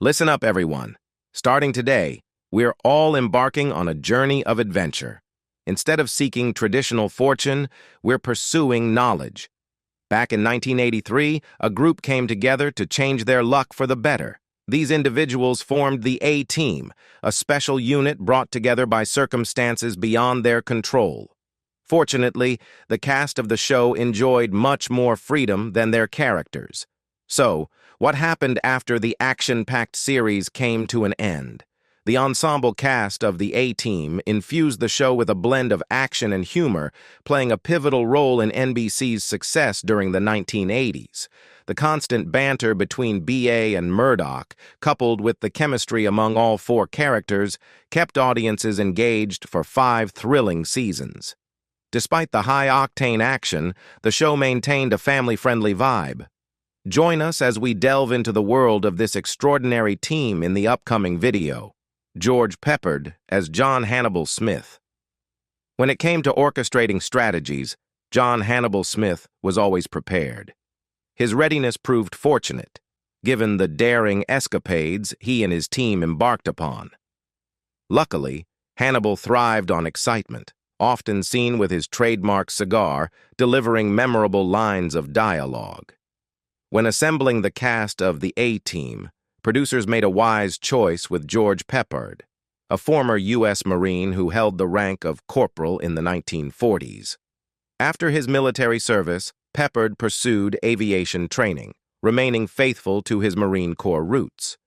Listen up, everyone. Starting today, we're all embarking on a journey of adventure. Instead of seeking traditional fortune, we're pursuing knowledge. Back in 1983, a group came together to change their luck for the better. These individuals formed the A-Team, a special unit brought together by circumstances beyond their control. Fortunately, the cast of the show enjoyed much more freedom than their characters. So, what happened after the action-packed series came to an end? The ensemble cast of the A-Team infused the show with a blend of action and humor, playing a pivotal role in NBC's success during the 1980s. The constant banter between B.A. and Murdoch, coupled with the chemistry among all four characters, kept audiences engaged for 5 thrilling seasons. Despite the high-octane action, the show maintained a family-friendly vibe. Join us as we delve into the world of this extraordinary team in the upcoming video. George Peppard as John Hannibal Smith. When it came to orchestrating strategies, John Hannibal Smith was always prepared. His readiness proved fortunate, given the daring escapades he and his team embarked upon. Luckily, Hannibal thrived on excitement, often seen with his trademark cigar, delivering memorable lines of dialogue. When assembling the cast of the A-Team, producers made a wise choice with George Peppard, a former U.S. Marine who held the rank of corporal in the 1940s. After his military service, Peppard pursued aviation training, remaining faithful to his Marine Corps roots.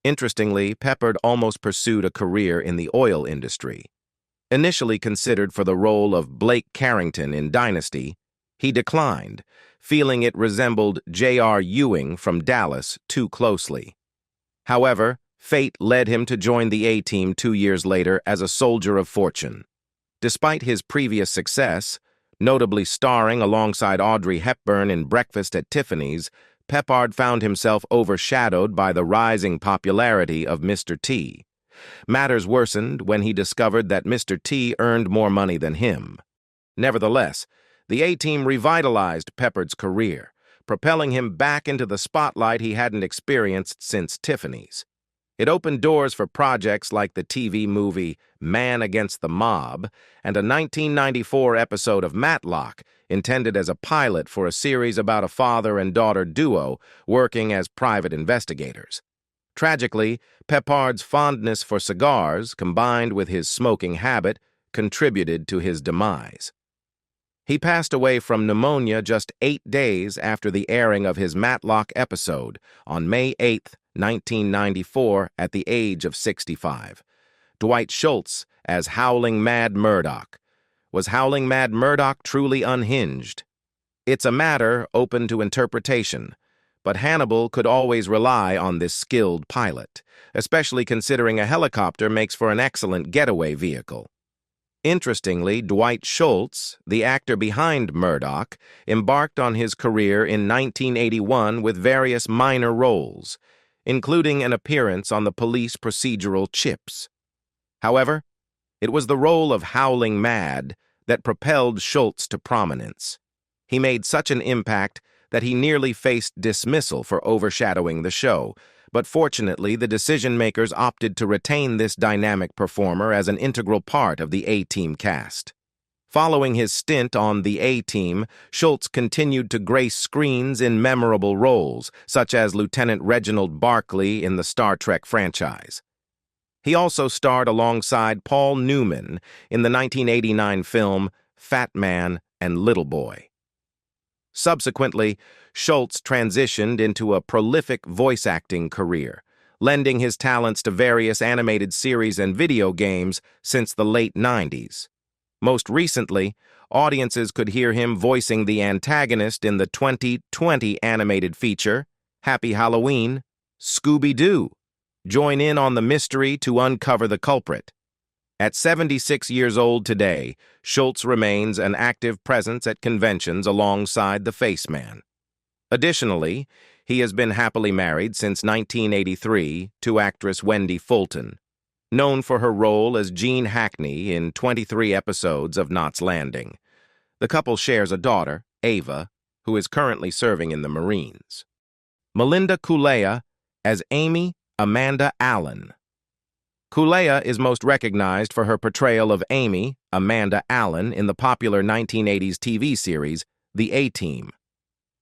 Interestingly, Peppard almost pursued a career in the oil industry. Initially considered for the role of Blake Carrington in Dynasty, he declined, feeling it resembled J.R. Ewing from Dallas too closely. However, fate led him to join the A-Team 2 years later as a soldier of fortune. Despite his previous success, notably starring alongside Audrey Hepburn in Breakfast at Tiffany's, Peppard found himself overshadowed by the rising popularity of Mr. T. Matters worsened when he discovered that Mr. T earned more money than him. Nevertheless, the A-Team revitalized Peppard's career, propelling him back into the spotlight he hadn't experienced since Tiffany's. It opened doors for projects like the TV movie Man Against the Mob and a 1994 episode of Matlock, intended as a pilot for a series about a father and daughter duo working as private investigators. Tragically, Peppard's fondness for cigars, combined with his smoking habit, contributed to his demise. He passed away from pneumonia just 8 days after the airing of his Matlock episode on May 8, 1994, at the age of 65. Dwight Schultz as Howling Mad Murdoch. Was Howling Mad Murdoch truly unhinged? It's a matter open to interpretation, but Hannibal could always rely on this skilled pilot, especially considering a helicopter makes for an excellent getaway vehicle. Interestingly, Dwight Schultz, the actor behind Murdoch, embarked on his career in 1981 with various minor roles, including an appearance on the police procedural Chips. However, it was the role of Howling Mad that propelled Schultz to prominence. He made such an impact that he nearly faced dismissal for overshadowing the show, but fortunately the decision-makers opted to retain this dynamic performer as an integral part of the A-Team cast. Following his stint on the A-Team, Schultz continued to grace screens in memorable roles, such as Lieutenant Reginald Barclay in the Star Trek franchise. He also starred alongside Paul Newman in the 1989 film Fat Man and Little Boy. Subsequently, Schultz transitioned into a prolific voice acting career, lending his talents to various animated series and video games since the late 90s. Most recently, audiences could hear him voicing the antagonist in the 2020 animated feature, Happy Halloween, Scooby-Doo. Join in on the mystery to uncover the culprit. At 76 years old today, Schultz remains an active presence at conventions alongside the Faceman. Additionally, he has been happily married since 1983 to actress Wendy Fulton, known for her role as Jean Hackney in 23 episodes of Knots Landing. The couple shares a daughter, Ava, who is currently serving in the Marines. Melinda Culea as Amy Amanda Allen. Culea is most recognized for her portrayal of Amy, Amanda Allen, in the popular 1980s TV series, The A-Team.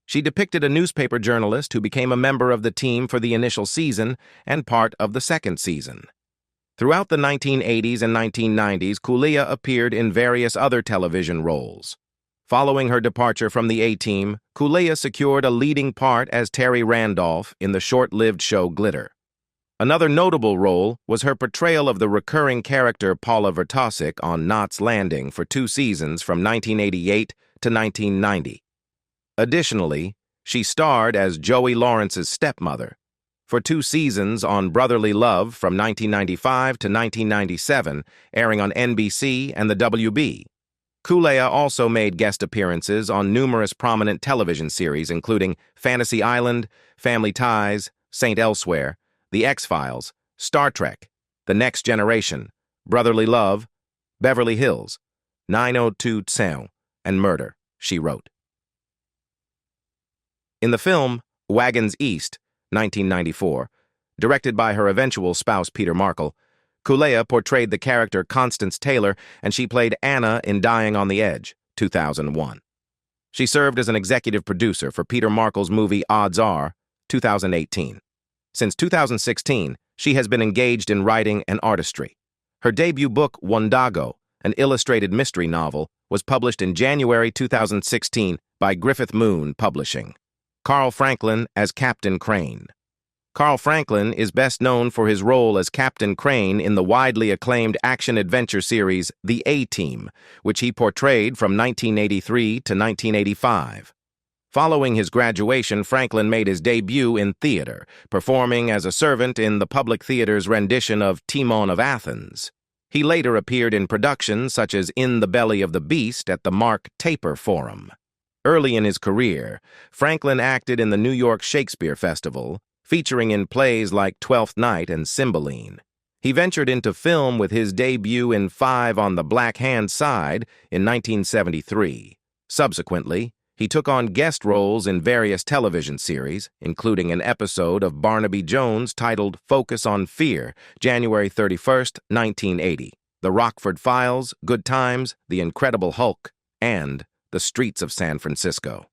She depicted a newspaper journalist who became a member of the team for the initial season and part of the second season. Throughout the 1980s and 1990s, Culea appeared in various other television roles. Following her departure from the A-Team, Culea secured a leading part as Terry Randolph in the short-lived show Glitter. Another notable role was her portrayal of the recurring character Paula Vertosik on Knots Landing for 2 seasons from 1988 to 1990. Additionally, she starred as Joey Lawrence's stepmother for 2 seasons on Brotherly Love from 1995 to 1997, airing on NBC and the WB. Culea also made guest appearances on numerous prominent television series, including Fantasy Island, Family Ties, Saint Elsewhere, The X-Files, Star Trek, The Next Generation, Brotherly Love, Beverly Hills, 90210, and Murder, She Wrote. In the film Wagons East, 1994, directed by her eventual spouse Peter Markle, Culea portrayed the character Constance Taylor, and she played Anna in Dying on the Edge, 2001. She served as an executive producer for Peter Markle's movie Odds Are, 2018. Since 2016, she has been engaged in writing and artistry. Her debut book, Wondago, an illustrated mystery novel, was published in January 2016 by Griffith Moon Publishing. Carl Franklin as Captain Crane. Carl Franklin is best known for his role as Captain Crane in the widely acclaimed action-adventure series The A-Team, which he portrayed from 1983 to 1985. Following his graduation, Franklin made his debut in theater, performing as a servant in the Public Theater's rendition of Timon of Athens. He later appeared in productions such as In the Belly of the Beast at the Mark Taper Forum. Early in his career, Franklin acted in the New York Shakespeare Festival, featuring in plays like Twelfth Night and Cymbeline. He ventured into film with his debut in Five on the Black Hand Side in 1973. Subsequently, he took on guest roles in various television series, including an episode of Barnaby Jones titled Focus on Fear, January 31, 1980, The Rockford Files, Good Times, The Incredible Hulk, and The Streets of San Francisco.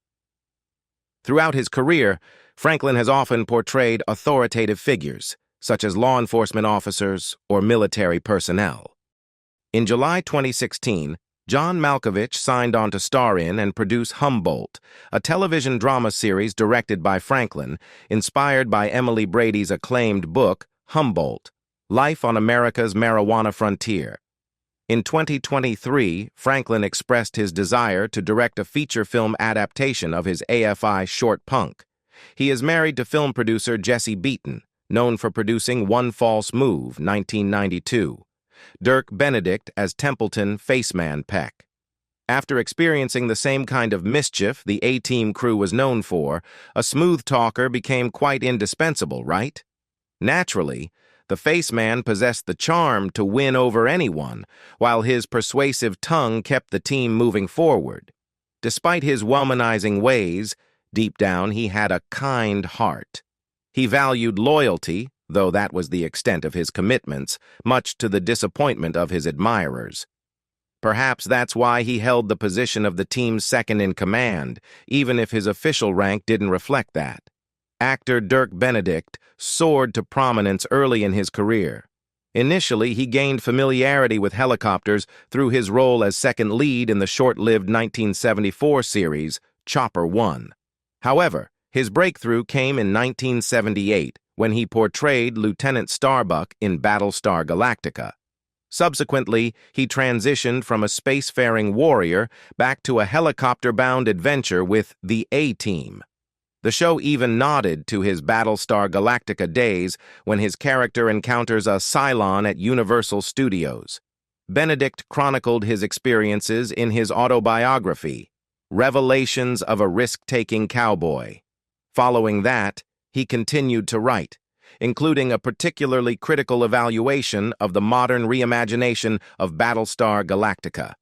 Throughout his career, Franklin has often portrayed authoritative figures, such as law enforcement officers or military personnel. In July 2016, John Malkovich signed on to star in and produce Humboldt, a television drama series directed by Franklin, inspired by Emily Brady's acclaimed book, Humboldt, Life on America's Marijuana Frontier. In 2023, Franklin expressed his desire to direct a feature film adaptation of his AFI short Punk. He is married to film producer Jesse Beaton, known for producing One False Move, 1992. Dirk Benedict as Templeton Faceman Peck. After experiencing the same kind of mischief the A-Team crew was known for, a smooth talker became quite indispensable, right? Naturally, the Faceman possessed the charm to win over anyone, while his persuasive tongue kept the team moving forward. Despite his womanizing ways, deep down he had a kind heart. He valued loyalty, though that was the extent of his commitments, much to the disappointment of his admirers. Perhaps that's why he held the position of the team's second-in-command, even if his official rank didn't reflect that. Actor Dirk Benedict soared to prominence early in his career. Initially, he gained familiarity with helicopters through his role as second lead in the short-lived 1974 series, Chopper 1. However, his breakthrough came in 1978, when he portrayed Lieutenant Starbuck in Battlestar Galactica. Subsequently, he transitioned from a spacefaring warrior back to a helicopter-bound adventure with The A-Team. The show even nodded to his Battlestar Galactica days when his character encounters a Cylon at Universal Studios. Benedict chronicled his experiences in his autobiography, Revelations of a Risk-Taking Cowboy. Following that, he continued to write, including a particularly critical evaluation of the modern reimagination of Battlestar Galactica.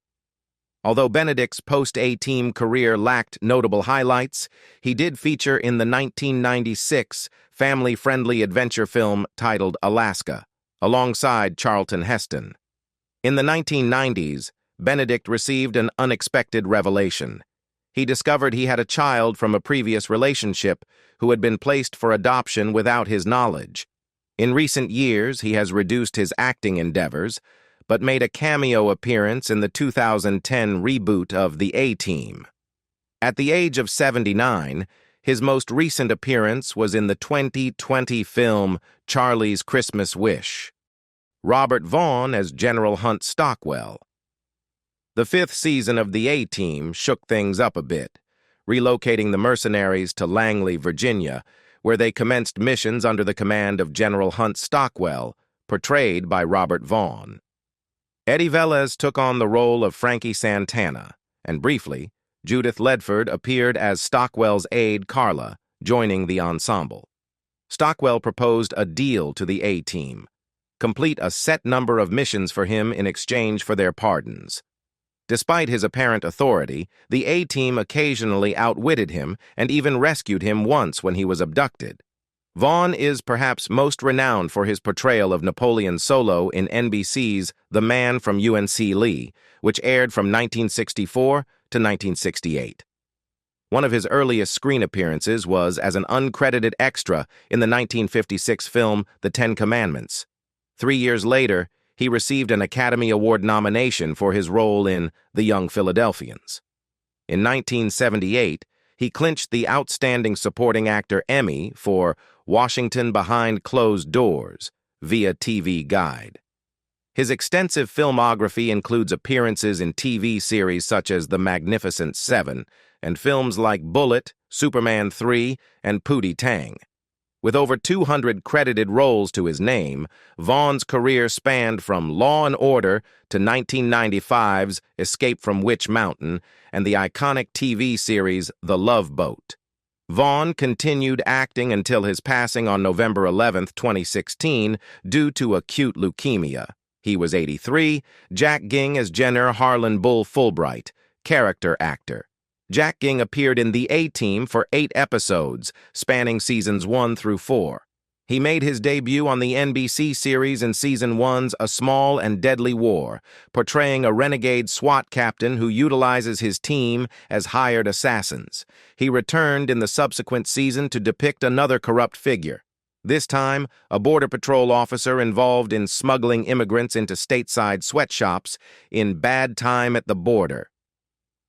Although Benedict's post-A-Team career lacked notable highlights, he did feature in the 1996 family-friendly adventure film titled Alaska, alongside Charlton Heston. In the 1990s, Benedict received an unexpected revelation. He discovered he had a child from a previous relationship who had been placed for adoption without his knowledge. In recent years, he has reduced his acting endeavors, but made a cameo appearance in the 2010 reboot of The A-Team. At the age of 79, his most recent appearance was in the 2020 film Charlie's Christmas Wish. Robert Vaughn as General Hunt Stockwell. The fifth season of The A-Team shook things up a bit, relocating the mercenaries to Langley, Virginia, where they commenced missions under the command of General Hunt Stockwell, portrayed by Robert Vaughn. Eddie Velez took on the role of Frankie Santana, and briefly, Judith Ledford appeared as Stockwell's aide Carla, joining the ensemble. Stockwell proposed a deal to the A-Team: complete a set number of missions for him in exchange for their pardons. Despite his apparent authority, the A-Team occasionally outwitted him and even rescued him once when he was abducted. Vaughn is perhaps most renowned for his portrayal of Napoleon Solo in NBC's The Man from UNC Lee, which aired from 1964 to 1968. One of his earliest screen appearances was as an uncredited extra in the 1956 film The Ten Commandments. 3 years later, he received an Academy Award nomination for his role in The Young Philadelphians. In 1978, he clinched the Outstanding Supporting Actor Emmy for Washington Behind Closed Doors via TV Guide. His extensive filmography includes appearances in TV series such as The Magnificent Seven and films like Bullitt, Superman 3, and Pootie Tang. With over 200 credited roles to his name, Vaughn's career spanned from Law and Order to 1995's Escape from Witch Mountain and the iconic TV series The Love Boat. Vaughn continued acting until his passing on November 11, 2016, due to acute leukemia. He was 83. Jack Ging as General Harlan Bull Fulbright, character actor. Jack Ging appeared in The A-Team for 8 episodes, spanning seasons 1 through 4. He made his debut on the NBC series in Season 1's A Small and Deadly War, portraying a renegade SWAT captain who utilizes his team as hired assassins. He returned in the subsequent season to depict another corrupt figure, this time a Border Patrol officer involved in smuggling immigrants into stateside sweatshops in Bad Time at the Border.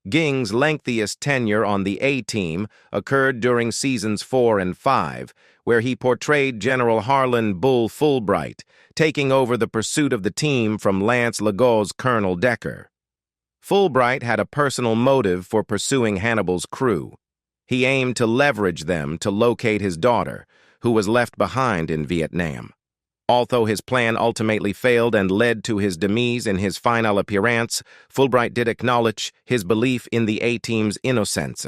Ging's lengthiest tenure on the A-Team occurred during seasons 4 and 5, where he portrayed General Harlan Bull Fulbright, taking over the pursuit of the team from Lance LeGault's Colonel Decker. Fulbright had a personal motive for pursuing Hannibal's crew. He aimed to leverage them to locate his daughter, who was left behind in Vietnam. Although his plan ultimately failed and led to his demise in his final appearance, Fulbright did acknowledge his belief in the A-Team's innocence.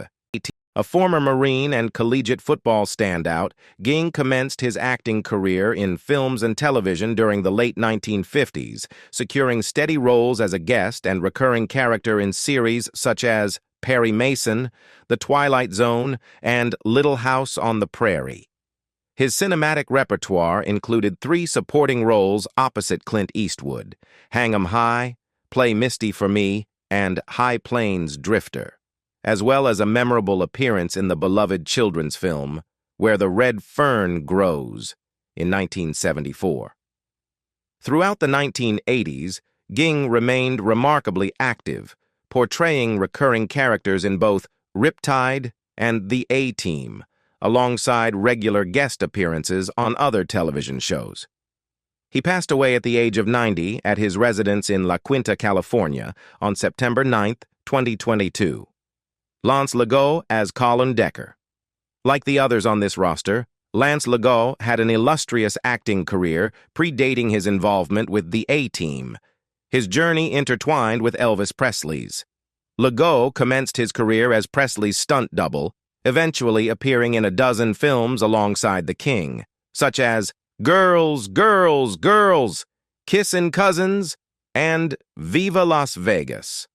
A former Marine and collegiate football standout, Ging commenced his acting career in films and television during the late 1950s, securing steady roles as a guest and recurring character in series such as Perry Mason, The Twilight Zone, and Little House on the Prairie. His cinematic repertoire included 3 supporting roles opposite Clint Eastwood: Hang 'em High, Play Misty for Me, and High Plains Drifter, as well as a memorable appearance in the beloved children's film Where the Red Fern Grows in 1974. Throughout the 1980s, Ging remained remarkably active, portraying recurring characters in both Riptide and The A-Team, alongside regular guest appearances on other television shows. He passed away at the age of 90 at his residence in La Quinta, California, on September 9, 2022. Lance LeGault as Colin Decker. Like the others on this roster, Lance LeGault had an illustrious acting career predating his involvement with the A-Team. His journey intertwined with Elvis Presley's. LeGault commenced his career as Presley's stunt double, eventually appearing in a dozen films alongside the King, such as Girls, Girls, Girls, Kissin' Cousins, and Viva Las Vegas.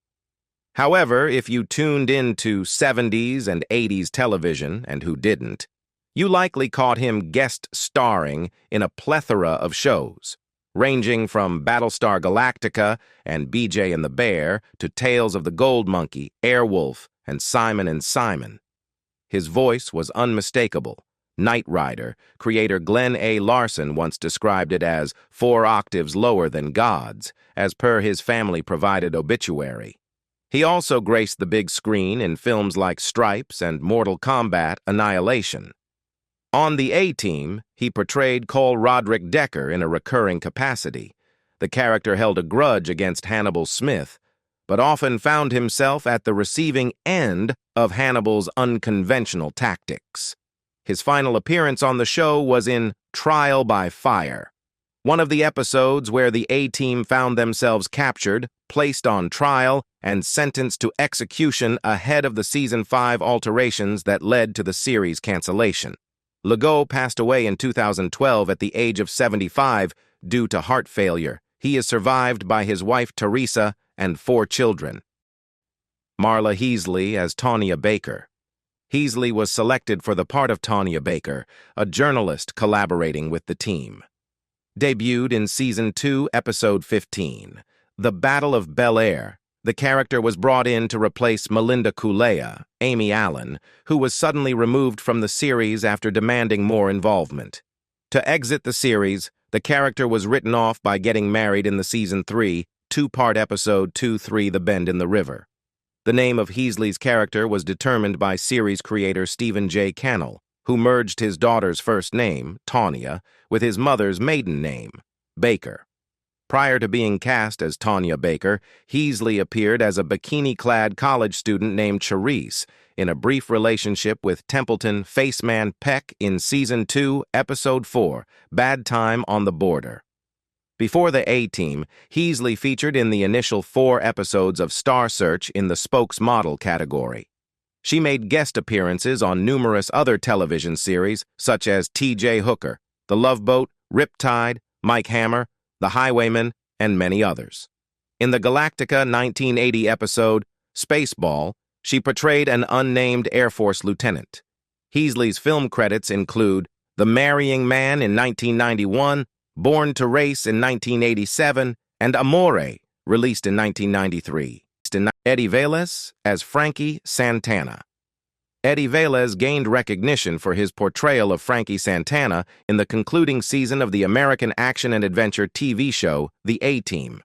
However, if you tuned into 70s and 80s television, and who didn't, You likely caught him guest starring in a plethora of shows, ranging from Battlestar Galactica and BJ and the Bear to Tales of the Gold Monkey, Airwolf, and Simon and Simon. His voice was unmistakable. Knight Rider creator Glenn A. Larson once described it as 4 octaves lower than God's, as per his family-provided obituary. He also graced the big screen in films like Stripes and Mortal Kombat Annihilation. On the A-Team, he portrayed Cole Roderick Decker in a recurring capacity. The character held a grudge against Hannibal Smith, but often found himself at the receiving end of Hannibal's unconventional tactics. His final appearance on the show was in Trial by Fire, one of the episodes where the A-Team found themselves captured, placed on trial, and sentenced to execution ahead of the Season 5 alterations that led to the series cancellation. LeGault passed away in 2012 at the age of 75 due to heart failure. He is survived by his wife Teresa and 4 children. Marla Heasley as Tanya Baker. Heasley was selected for the part of Tanya Baker, a journalist collaborating with the team. Debuted in Season 2, Episode 15, The Battle of Bel Air, the character was brought in to replace Melinda Culea, Amy Allen, who was suddenly removed from the series after demanding more involvement. To exit the series, the character was written off by getting married in the Season 3, 2-part episode 2-3 The Bend in the River. The name of Heasley's character was determined by series creator Stephen J. Cannell, who merged his daughter's first name, Tanya, with his mother's maiden name, Baker. Prior to being cast as Tanya Baker, Heasley appeared as a bikini-clad college student named Charisse in a brief relationship with Templeton Faceman Peck in Season 2, Episode 4, Bad Time on the Border. Before the A-Team, Heasley featured in the initial 4 episodes of Star Search in the spokesmodel category. She made guest appearances on numerous other television series, such as T.J. Hooker, The Love Boat, Riptide, Mike Hammer, The Highwayman, and many others. In the Galactica 1980 episode, Spaceball, she portrayed an unnamed Air Force lieutenant. Heasley's film credits include The Marrying Man in 1991, Born to Race in 1987, and Amore, released in 1993. Eddie Velez as Frankie Santana. Eddie Velez gained recognition for his portrayal of Frankie Santana in the concluding season of the American action and adventure TV show, The A-Team.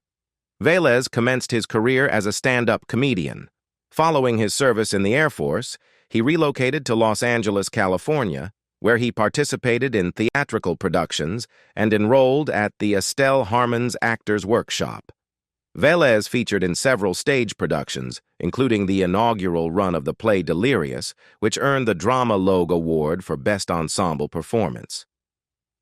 Velez commenced his career as a stand-up comedian. Following his service in the Air Force, he relocated to Los Angeles, California, where he participated in theatrical productions and enrolled at the Estelle Harmon's Actors Workshop. Velez featured in several stage productions, including the inaugural run of the play Delirious, which earned the Drama Logue Award for Best Ensemble Performance.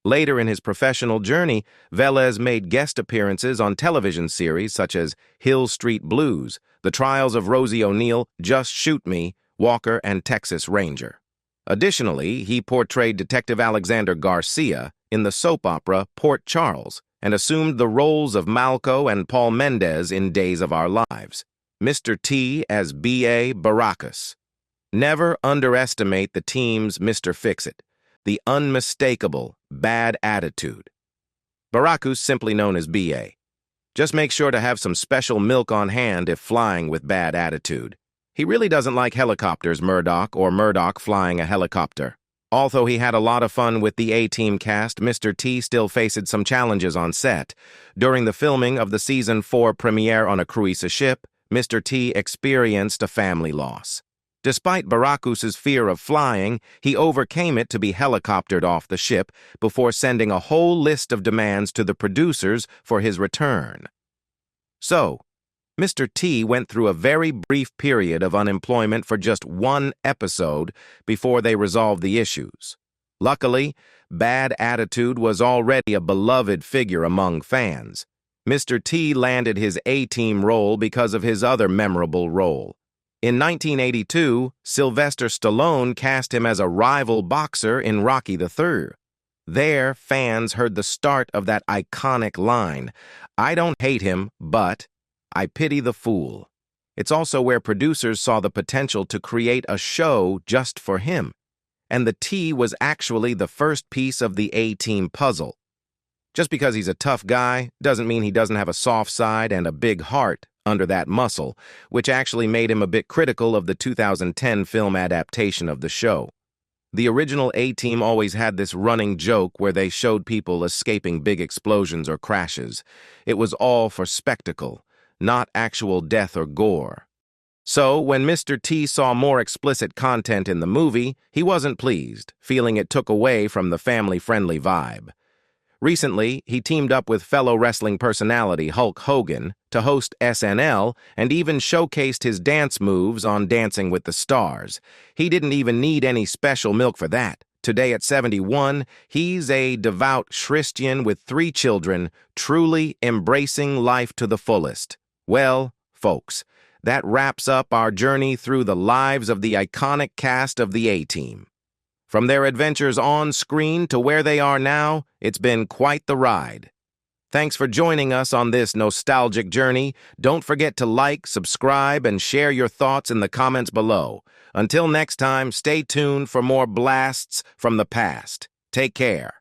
Later in his professional journey, Velez made guest appearances on television series such as Hill Street Blues, The Trials of Rosie O'Neill, Just Shoot Me, Walker, and Texas Ranger. Additionally, he portrayed Detective Alexander Garcia in the soap opera Port Charles and assumed the roles of Malco and Paul Mendez in Days of Our Lives. Mr. T as B.A. Baracus. Never underestimate the team's Mr. Fix-It, the unmistakable bad attitude. Baracus, simply known as B.A. Just make sure to have some special milk on hand if flying with bad attitude. He really doesn't like helicopters, Murdoch, or Murdoch flying a helicopter. Although he had a lot of fun with the A-Team cast, Mr. T still faced some challenges on set. During the filming of the Season 4 premiere on a Cruisa ship, Mr. T experienced a family loss. Despite Baracus's fear of flying, he overcame it to be helicoptered off the ship before sending a whole list of demands to the producers for his return. So, Mr. T went through a very brief period of unemployment for just 1 episode before they resolved the issues. Luckily, Bad Attitude was already a beloved figure among fans. Mr. T landed his A-Team role because of his other memorable role. In 1982, Sylvester Stallone cast him as a rival boxer in Rocky III. There, fans heard the start of that iconic line, "I don't hate him, but I pity the fool." It's also where producers saw the potential to create a show just for him. and the T was actually the first piece of the A-team puzzle. Just because he's a tough guy doesn't mean he doesn't have a soft side and a big heart under that muscle, which actually made him a bit critical of the 2010 film adaptation of the show. The original A-Team always had this running joke where they showed people escaping big explosions or crashes. It was all for spectacle, not actual death or gore. So, when Mr. T saw more explicit content in the movie, he wasn't pleased, feeling it took away from the family-friendly vibe. Recently, he teamed up with fellow wrestling personality Hulk Hogan to host SNL and even showcased his dance moves on Dancing with the Stars. He didn't even need any special milk for that. Today at 71, he's a devout Christian with 3 children, truly embracing life to the fullest. Well, folks, that wraps up our journey through the lives of the iconic cast of the A-Team. From their adventures on screen to where they are now, it's been quite the ride. Thanks for joining us on this nostalgic journey. Don't forget to like, subscribe, and share your thoughts in the comments below. Until next time, stay tuned for more blasts from the past. Take care.